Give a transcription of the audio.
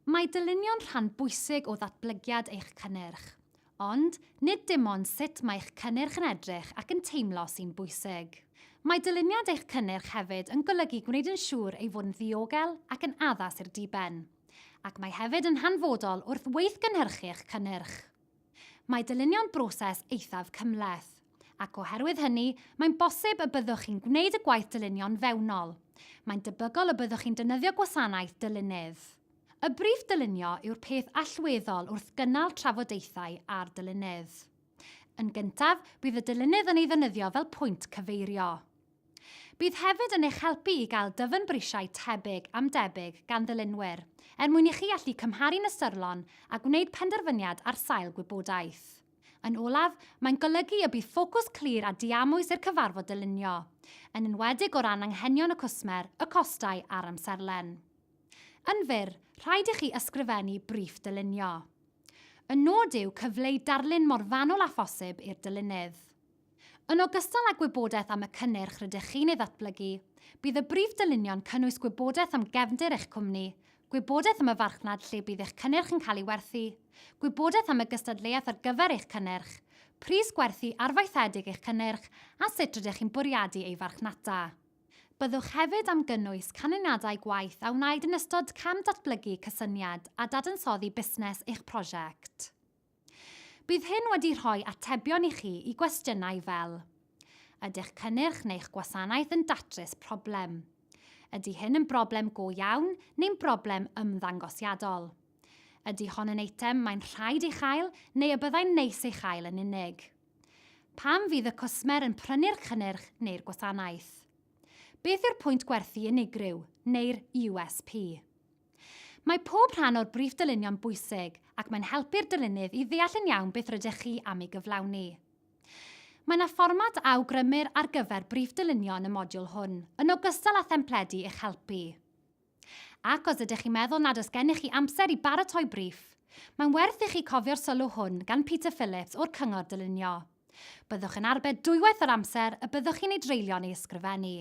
Mae dylunio'n rhan bwysig o ddatblygiad eich cynnyrch, ond nid dim ond sut mae eich cynnyrch yn edrych ac yn teimlo sy'n bwysig. Mae dyluniad eich cynnyrch hefyd yn golygu gwneud yn siŵr ei fod yn ddiogel ac yn addas i'r diben, ac mae hefyd yn hanfodol wrth weithgynhyrchu eich cynnyrch. Mae dylunio'n broses eithaf cymhleth, ac oherwydd hynny, mae'n bosib y byddwch chi'n gwneud y gwaith dylunio'n fewnol. Mae'n debygol y byddwch chi'n defnyddio gwasanaeth dylunydd. Y briff dylunio yw'r peth allweddol wrth gynnal trafodaethau ar dylunydd. Yn gyntaf, bydd y dylunydd yn ei ddefnyddio fel pwynt cyfeirio. Bydd hefyd yn eich helpu i gael dyfyn brisiau tebyg am debyg gan ddilynwyr, mwyn i chi allu cymharu'n ystyrlon a gwneud penderfyniad ar sail gwybodaeth. Yn olaf, mae'n golygu y bydd ffocws clir a diamwys i'r cyfarfod dylunio, yn enwedig o ran anghenion y cwsmer, y costau a'r amserlen. Yn fyr, rhaid i chi ysgrifennu briff dylunio. Y nod yw cyfleu darlun mor fanwl a phosib i'r dylunydd. Yn ogystal â gwybodaeth am y cynnyrch rydych chi'n ei ddatblygu, bydd y briff dylunio'n cynnwys gwybodaeth am gefndir eich cwmni, gwybodaeth am y farchnad lle bydd eich cynnyrch yn cael ei werthu, gwybodaeth am y gystadleuaeth ar gyfer eich cynnyrch, pris gwerthu arfaethedig eich cynnyrch a sut rydych chi'n bwriadu ei farchnata. Byddwch hefyd am gynnwys canlyniadau gwaith a wnaed yn ystod cam datblygu cysyniad a dadansoddi busnes eich prosiect. Bydd hyn wedi rhoi atebion i chi i gwestiynau fel: ydych cynnyrch neu'ch gwasanaeth yn datrys problem? Ydy hyn yn broblem go iawn neu'n broblem ymddangosiadol? Ydy hon yn eitem mae'n rhaid ei chael neu y byddai'n neis ei chael yn unig? Pam fydd y cwsmer yn prynu'r cynnyrch neu'r gwasanaeth? Beth yw'r pwynt gwerthu unigryw, neu'r USP? Mae pob rhan o'r briff dylunio'n bwysig ac mae'n helpu'r dylunydd i ddeall yn iawn beth rydych chi am ei gyflawni. Mae yna fformat awgrymur ar gyfer briff dylunio yn y modiwl hwn, yn ogystal â thempledu eich helpu. Ac os ydych chi'n meddwl nad oes gennych chi amser i baratoi briff, mae'n werth i chi cofio'r sylw hwn gan Peter Phillips o'r Cyngor Dylunio. Byddwch yn arbed dwywaith yr amser y byddwch chi'n ei dreulio neu ysgrifennu.